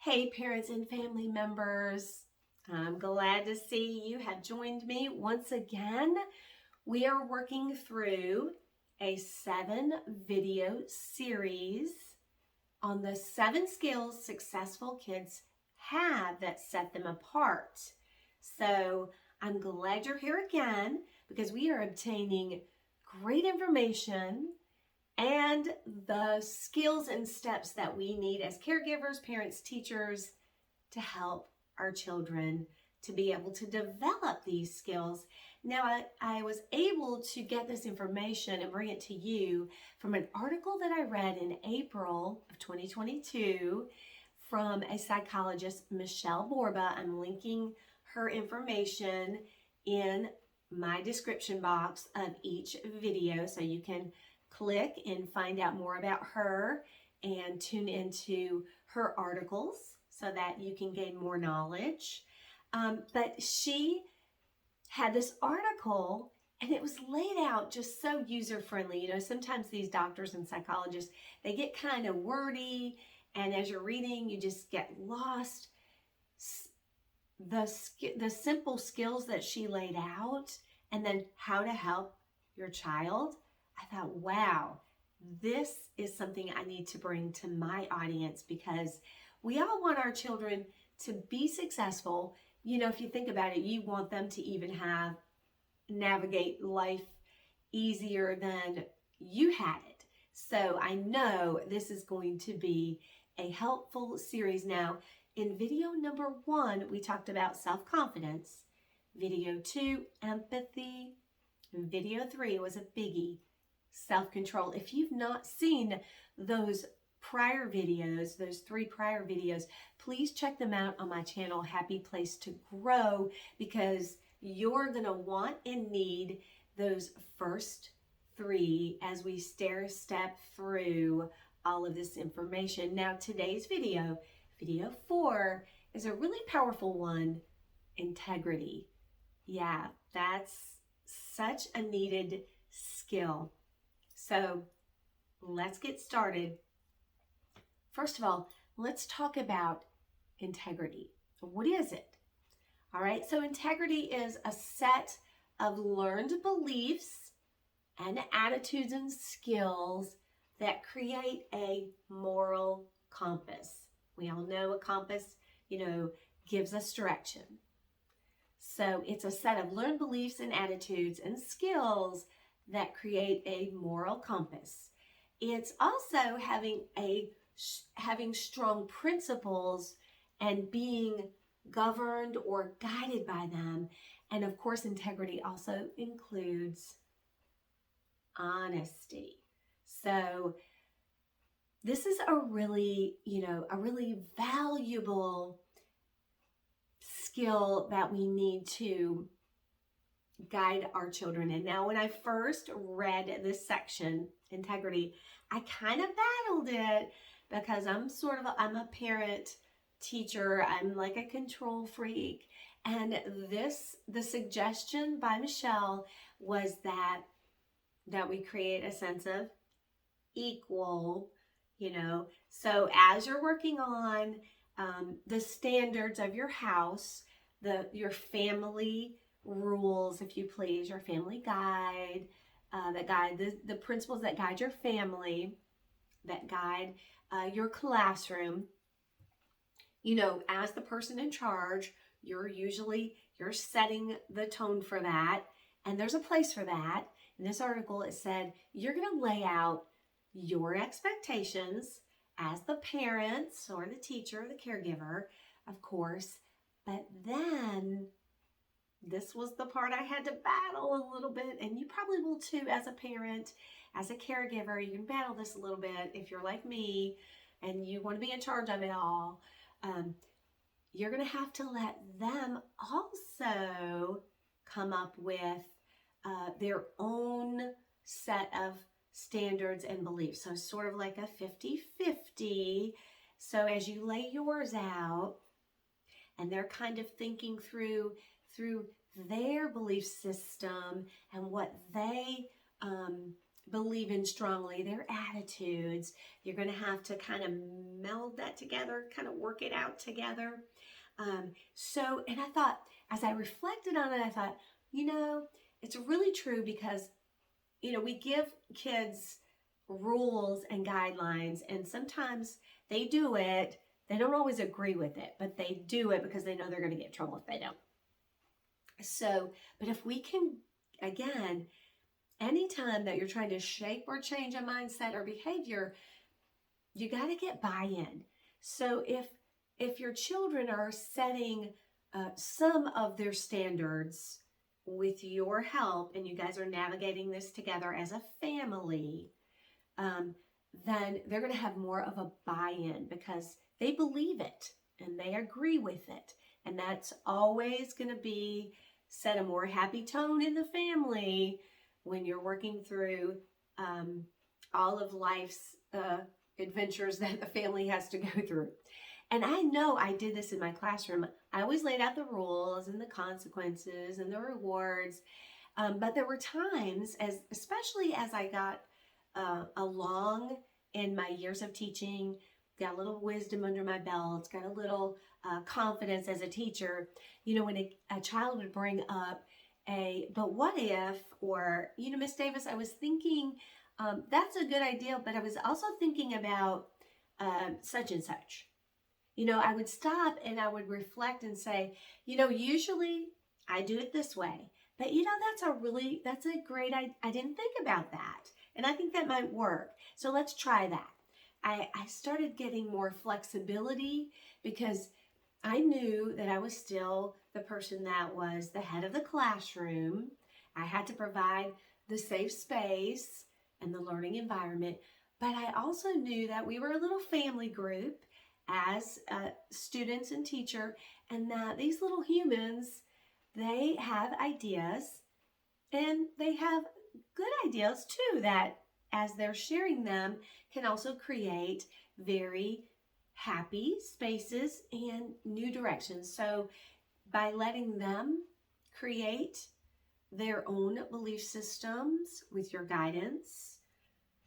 Hey, parents and family members. I'm glad to see you have joined me once again. We are working through a 7-video series on the 7 skills successful kids have that set them apart. So I'm glad you're here again because we are obtaining great information and the skills and steps that we need as caregivers, parents, teachers to help our children to be able to develop these skills. Now, I was able to get this information and bring it to you from an article that I read in April of 2022 from a psychologist, Michelle Borba. I'm linking her information in my description box of each video so you can click and find out more about her and tune into her articles so that you can gain more knowledge. But she had this article and it was laid out just so user-friendly. You know, sometimes these doctors and psychologists, they get kind of wordy, and as you're reading, you just get lost. The simple skills that she laid out and then how to help your child, I thought, wow, this is something I need to bring to my audience because we all want our children to be successful. You know, if you think about it, you want them to even navigate life easier than you had it. So I know this is going to be a helpful series. Now, in video number 1, we talked about self-confidence. Video 2, empathy. And video 3 was a biggie, self-control. If you've not seen those prior videos, those 3 prior videos, please check them out on my channel, Happy Place to Grow, because you're going to want and need those first 3 as we step through all of this information. Now, today's video, video 4, is a really powerful one, integrity. Yeah, that's such a needed skill. So let's get started. First of all, let's talk about integrity. What is it? All right, so integrity is a set of learned beliefs and attitudes and skills that create a moral compass. We all know a compass, gives us direction. So it's a set of learned beliefs and attitudes and skills that create a moral compass. It's also having strong principles and being governed or guided by them. And of course, integrity also includes honesty. So this is a really valuable skill that we need to guide our children. And now when I first read this section, integrity, I kind of battled it because I'm a parent teacher. I'm like a control freak. And the suggestion by Michelle was that we create a sense of equal, So as you're working on the standards of your house, your family rules, if you please, your family guide, that guide the principles that guide your family, that guide your classroom. As the person in charge, you're setting the tone for that, and there's a place for that. In this article, it said you're going to lay out your expectations as the parents or the teacher, the caregiver, of course, but then this was the part I had to battle a little bit, and you probably will too as a parent, as a caregiver. You can battle this a little bit if you're like me and you want to be in charge of it all. You're going to have to let them also come up with their own set of standards and beliefs. So sort of like a 50-50. So as you lay yours out and they're kind of thinking through their belief system and what they believe in strongly, their attitudes. You're going to have to kind of meld that together, kind of work it out together. And I thought, as I reflected on it, I thought, it's really true because, we give kids rules and guidelines, and sometimes they do it. They don't always agree with it, but they do it because they know they're going to get in trouble if they don't. So, but if we can, again, anytime that you're trying to shape or change a mindset or behavior, you got to get buy-in. So if your children are setting some of their standards with your help, and you guys are navigating this together as a family, then they're going to have more of a buy-in because they believe it and they agree with it. And that's always going to be set a more happy tone in the family when you're working through all of life's adventures that the family has to go through. And I know I did this in my classroom. I always laid out the rules and the consequences and the rewards. But there were times, especially as I got along in my years of teaching, got a little wisdom under my belt, got a little confidence as a teacher, when a child would bring up but what if, or, Miss Davis, I was thinking, that's a good idea, but I was also thinking about such and such. I would stop and I would reflect and say, usually I do it this way, but that's a great, I didn't think about that. And I think that might work. So let's try that. I started getting more flexibility because I knew that I was still the person that was the head of the classroom. I had to provide the safe space and the learning environment, but I also knew that we were a little family group as students and teacher, and that these little humans, they have ideas, and they have good ideas too, that as they're sharing them can also create very happy spaces and new directions. So by letting them create their own belief systems with your guidance,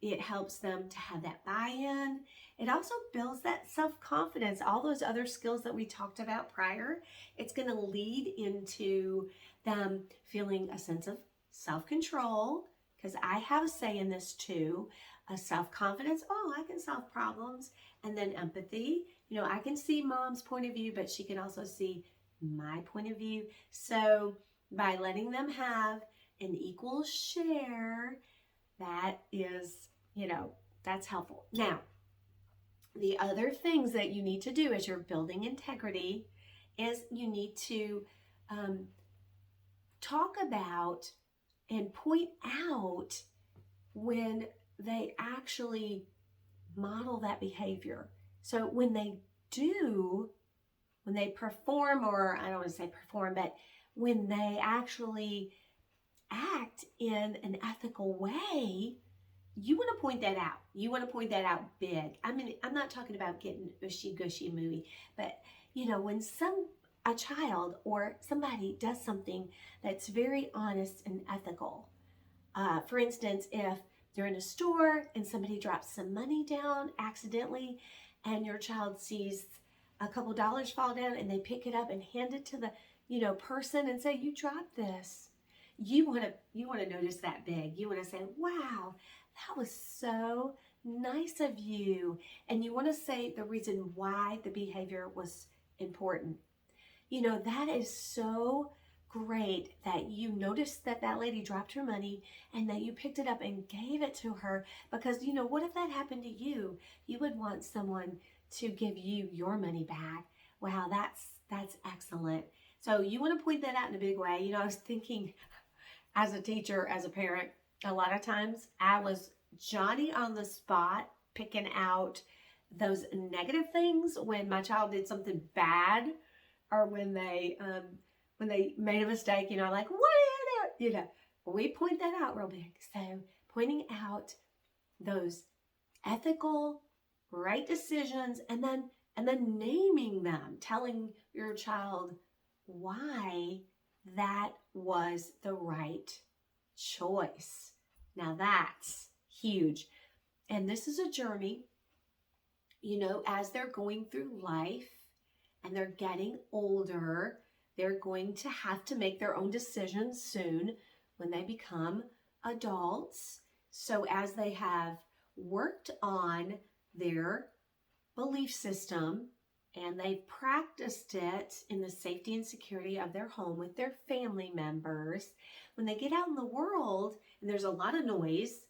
it helps them to have that buy-in. It also builds that self-confidence, all those other skills that we talked about prior. It's going to lead into them feeling a sense of self-control, because I have a say in this too. A self-confidence, I can solve problems. And then empathy, I can see Mom's point of view, but she can also see my point of view. So by letting them have an equal share, that is, that's helpful. Now, the other things that you need to do as you're building integrity is you need to talk about and point out when they actually model that behavior. So when they perform, or I don't want to say perform, but when they actually act in an ethical way, you want to point that out. You want to point that out big. I mean, I'm not talking about getting gushy movie, but when a child or somebody does something that's very honest and ethical. For instance, if they're in a store and somebody drops some money down accidentally, and your child sees a couple dollars fall down, and they pick it up and hand it to the person and say, "You dropped this." You want to notice that big. You want to say, "Wow, that was so nice of you." And you want to say the reason why the behavior was important. That is so great that you noticed that lady dropped her money and that you picked it up and gave it to her, because what if that happened to you? You would want someone to give you your money back. Wow, that's excellent. So you want to point that out in a big way. I was thinking, as a teacher, as a parent, a lot of times I was Johnny on the spot picking out those negative things when my child did something bad, or when they made a mistake, like, what is it? We point that out real big. So pointing out those ethical, right decisions, and then naming them, telling your child why that was the right choice. Now that's huge. And this is a journey, as they're going through life and they're getting older, they're going to have to make their own decisions soon when they become adults. So as they have worked on their belief system and they've practiced it in the safety and security of their home with their family members, when they get out in the world and there's a lot of noise,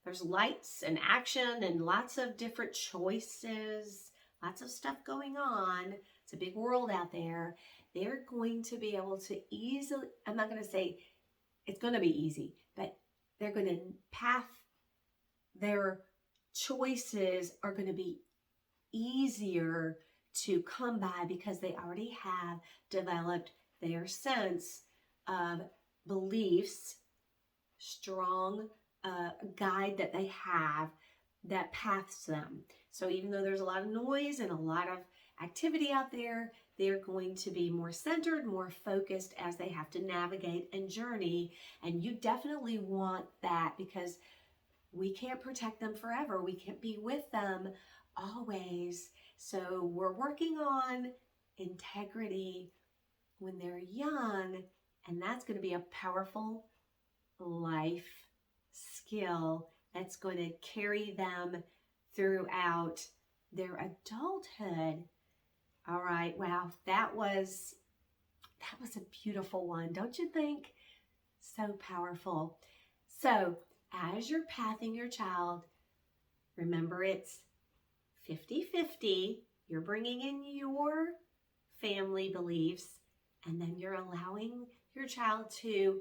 there's lights and action and lots of different choices, lots of stuff going on. It's a big world out there. They're going to be able to easily, I'm not going to say it's going to be easy, but they're going to their choices are going to be easier to come by because they already have developed their sense of beliefs, strong guide that they have that paths them. So even though there's a lot of noise and a lot of activity out there, they're going to be more centered, more focused as they have to navigate and journey. And you definitely want that because we can't protect them forever. We can't be with them always. So we're working on integrity when they're young, and that's going to be a powerful life skill that's going to carry them throughout their adulthood. All right, wow, that was a beautiful one, don't you think? So powerful. So as you're pathing your child, remember it's 50-50. You're bringing in your family beliefs, and then you're allowing your child to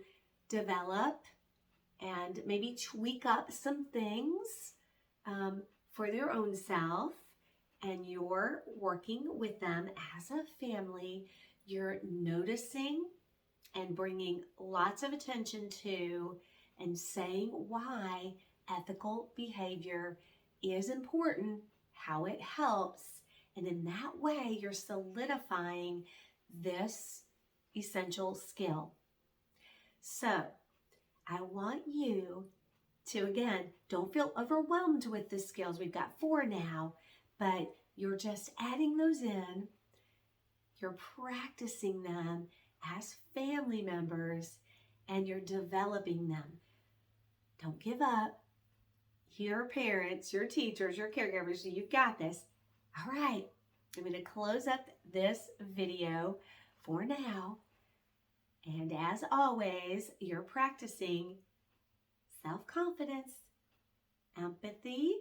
develop and maybe tweak up some things for their own self, and you're working with them as a family. You're noticing and bringing lots of attention to and saying why ethical behavior is important, how it helps, and in that way you're solidifying this essential skill. So I want you to, again, don't feel overwhelmed with the skills. We've got 4 now, but you're just adding those in. You're practicing them as family members, and you're developing them. Don't give up. Your parents, your teachers, your caregivers, you've got this. All right, I'm going to close up this video for now. And as always, you're practicing self-confidence, empathy,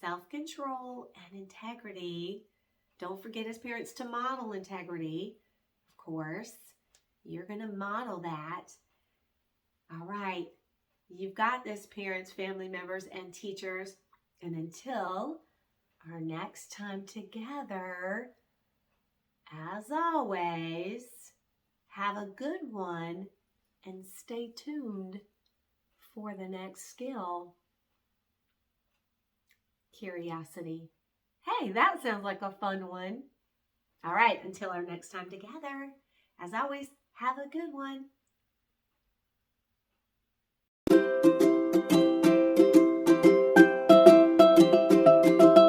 self-control, and integrity. Don't forget as parents to model integrity, of course. You're going to model that. All right. You've got this, parents, family members, and teachers. And until our next time together, as always, have a good one and stay tuned for the next skill. Curiosity. Hey, that sounds like a fun one. All right, until our next time together, as always, have a good one.